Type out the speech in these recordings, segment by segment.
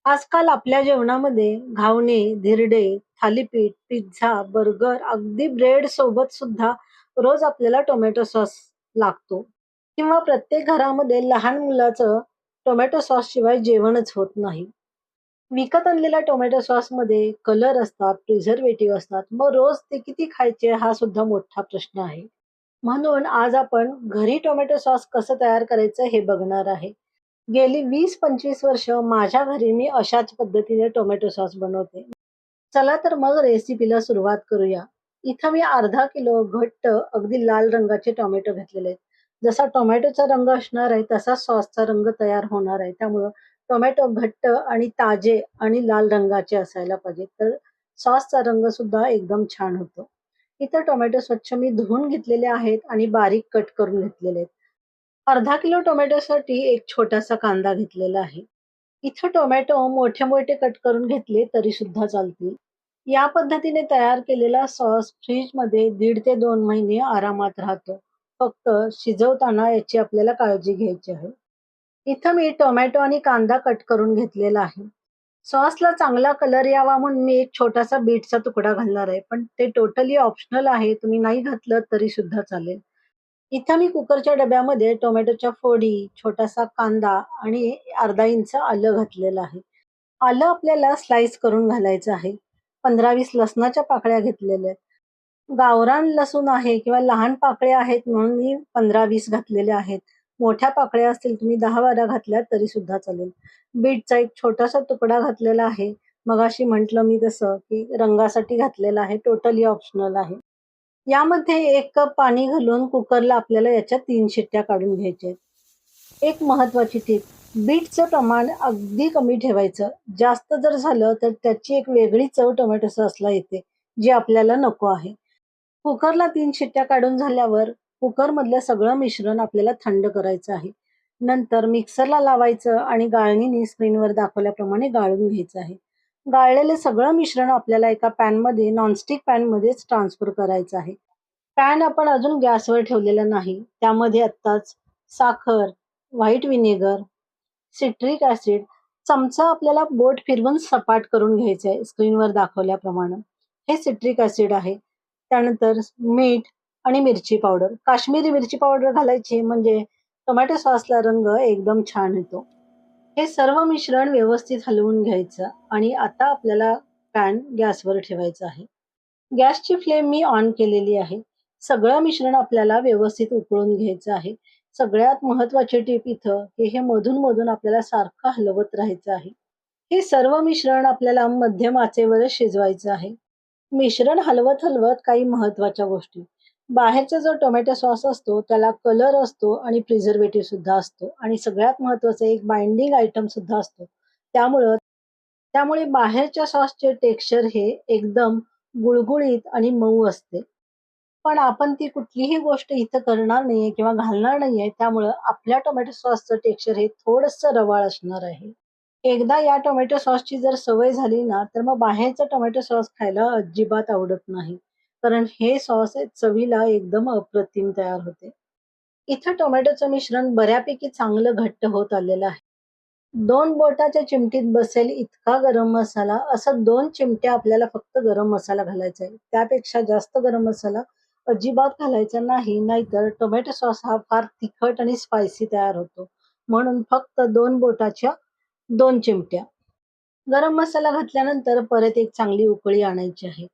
आजकाल आपल्या जेवणामध्ये घावणे, धिरडे, थालीपीठ, पिझ्झा, बर्गर, अगदी ब्रेड सोबत सुद्धा रोज आपल्याला टोमॅटो सॉस लागतो किंवा प्रत्येक घरामध्ये लहान मुलाचं टोमॅटो सॉस शिवाय जेवणच होत नाही. विकत आणलेल्या टोमॅटो सॉसमध्ये कलर असतात, प्रिझर्व्हेटिव्ह असतात. मग रोज ते किती खायचे हा सुद्धा मोठा प्रश्न आहे. म्हणून आज आपण घरी टोमॅटो सॉस कसं तयार करायचं हे बघणार आहे. गेली 20-25 वर्ष माझ्या घरी मी अशाच पद्धतीने टोमॅटो सॉस बनवते. चला तर मग रेसिपीला सुरुवात करूया. इथं मी अर्धा किलो घट्ट अगदी लाल रंगाचे टोमॅटो घेतलेले आहेत. जसा टोमॅटोचा रंग असणार आहे तसा सॉसचा रंग तयार होणार आहे. त्यामुळं टोमॅटो घट्ट आणि ताजे आणि लाल रंगाचे असायला पाहिजेत. तर सॉसचा रंग सुद्धा एकदम छान होतो. इथं टोमॅटो स्वच्छ मी धुवून घेतलेले आहेत आणि बारीक कट करून घेतलेले आहेत. अर्धा किलो टोमॅटोसाठी एक छोटासा कांदा घेतलेला आहे. इथं टोमॅटो मोठे-मोठे कट करून घेतले तरी सुद्धा चालतील. या पद्धतीने तयार केलेला सॉस फ्रिजमध्ये 1.5 ते 2 महिने आरामात राहतो. फक्त शिजवताना याची आपल्याला काळजी घ्यायची आहे. इथं मी टोमॅटो आणि कांदा कट करून घेतलेला आहे. सॉसला चांगला कलर यावा म्हणून मी एक छोटासा बीटचा तुकडा घालणार आहे. पण ते टोटली ऑप्शनल आहे. तुम्ही नाही घातलं तरी सुद्धा चालेल. इथं मी कुकरच्या डब्यामध्ये टोमॅटोच्या फोडी, छोटासा कांदा आणि अर्धा इंच आलं घातलेलं आहे. आलं आपल्याला स्लाइस करून घालायचं आहे. 15-20 लसणाच्या पाकळ्या घेतलेल्या आहेत. गावरान लसूण आहे किंवा लहान पाकळ्या आहेत म्हणून मी 15-20 घातलेल्या आहेत. मोठ्या पाकळ्या असतील तुम्ही 10-12 घातल्या तरी सुद्धा चालेल. बीटचा एक छोटासा तुकडा घातलेला आहे. मगाशी म्हटलं मी तसं, की रंगासाठी घातलेला आहे. टोटली ऑप्शनल आहे. यामध्ये 1 कप पाणी घालून कुकरला आपल्याला याच्या 3 शिट्ट्या काढून घ्यायच्या आहेत. एक महत्त्वाची टिप, बीटचं प्रमाण अगदी कमी ठेवायचं. जास्त जर झालं तर त्याची एक वेगळी चव टोमॅटो सॉसला येते, जी आपल्याला नको आहे. कुकरला 3 शिट्ट्या काढून झाल्यावर कुकरमधलं सगळं मिश्रण आपल्याला थंड करायचं आहे. नंतर मिक्सरला लावायचं आणि गाळणीने स्क्रीनवर दाखवल्याप्रमाणे गाळून घ्यायचं आहे. गाळलेलं सगळं मिश्रण आपल्याला एका पॅनमध्ये नॉनस्टिक पॅनमध्येच ट्रान्सफर करायचं आहे. पॅन आपण अजून गॅसवर ठेवलेला नाही. त्यामध्ये आत्ताच साखर, व्हाईट व्हिनेगर, सिट्रिक ॲसिड, चमचा आपल्याला बोट फिरवून सपाट करून घ्यायचं आहे स्क्रीनवर दाखवल्याप्रमाणे. हे सिट्रिक ॲसिड आहे. त्यानंतर मीठ आणि मिरची पावडर. काश्मीरी मिरची पावडर घालायची म्हणजे टोमॅटो सॉसला रंग एकदम छान येतो. हे सर्व मिश्रण व्यवस्थित हलवून घ्यायचं आणि आता आपल्याला पॅन गॅसवर ठेवायचा आहे. गॅसची फ्लेम मी ऑन केलेली आहे. सगळं मिश्रण आपल्याला व्यवस्थित उकळून घ्यायचं आहे. सगळ्यात महत्त्वाची टिप इथं, की हे मधून-मधून आपल्याला सारखं हलवत राहायचं आहे. हे सर्व मिश्रण आपल्याला मध्यम आचेवरच शिजवायचं आहे. मिश्रण हलवत-हलवत काही महत्त्वाच्या गोष्टी. बाहेरचा जो टोमॅटो सॉस असतो त्याला कलर असतो आणि प्रिझर्व्हेटिव्ह सुद्धा असतो आणि सगळ्यात महत्त्वाचं एक बाइंडिंग आयटम सुद्धा असतो. त्यामुळं त्यामुळे बाहेरच्या सॉसचे टेक्स्चर हे एकदम गुळगुळीत आणि मऊ असते. पण आपण ती कुठलीही गोष्ट इथं करणार नाहीये किंवा घालणार नाहीये. त्यामुळं आपल्या टोमॅटो सॉसचं टेक्स्चर हे थोडंसं रवाळ असणार आहे. एकदा या टोमॅटो सॉसची जर सवय झाली ना, तर मग बाहेरचा टोमॅटो सॉस खायला अजिबात आवडत नाही. कारण हे सॉस चवीला एकदम अप्रतिम तयार होते. इथं टोमॅटोचं मिश्रण बऱ्यापैकी चांगलं घट्ट होत आलेलं आहे. 2 बोटाच्या चिमटीत बसेल इतका गरम मसाला, असं 2 चिमट्या आपल्याला फक्त गरम मसाला घालायचा आहे. त्यापेक्षा जास्त गरम मसाला अजिबात घालायचा नाही. नाहीतर टोमॅटो सॉस हा फार तिखट आणि स्पायसी तयार होतो. म्हणून फक्त 2 बोटाच्या 2 चिमट्या. गरम मसाला घातल्यानंतर परत एक चांगली उकळी आणायची आहे.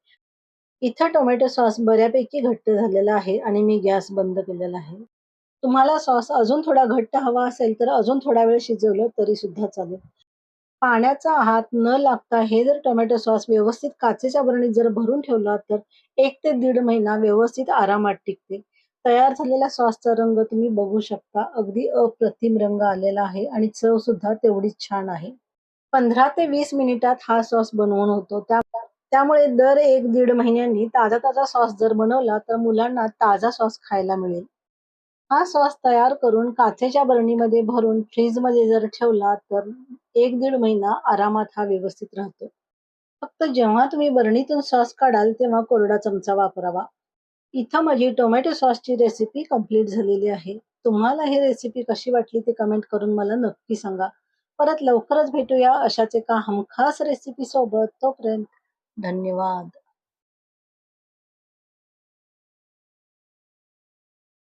इथं टोमॅटो सॉस बऱ्यापैकी घट्ट झालेला आहे आणि मी गॅस बंद केलेला आहे. तुम्हाला सॉस अजून थोडा घट्ट हवा असेल तर अजून थोडा वेळ शिजवलं तरी सुद्धा चालेल. पाण्याचा हात न लागता हे जर टोमॅटो सॉस व्यवस्थित काचेच्या बरणीत जर भरून ठेवला तर 1 ते 1.5 महिना व्यवस्थित आरामात टिकते. तयार झालेल्या सॉसचा रंग तुम्ही बघू शकता. अगदी अप्रतिम रंग आलेला आहे आणि चव सुद्धा तेवढीच छान आहे. 15 ते 20 मिनिटात हा सॉस बनवून होतो. त्यामुळे दर 1-1.5 महिन्यांनी ताजा-ताजा सॉस जर बनवला तर मुलांना ताजा सॉस खायला मिळेल. हा सॉस तयार करून काचेच्या बरणीमध्ये भरून फ्रीजमध्ये जर ठेवला तर 1-1.5 महिना आरामात हा व्यवस्थित राहतो. फक्त जेव्हा तुम्ही बरणीतून सॉस काढाल तेव्हा कोरडा चमचा वापरावा. इथं माझी टोमॅटो सॉसची रेसिपी कंप्लीट झालेली आहे. तुम्हाला ही रेसिपी कशी वाटली ते कमेंट करून मला नक्की सांगा. परत लवकरच भेटूया अशाच एका हमखास रेसिपी सोबत. तोपर्यंत धन्यवाद.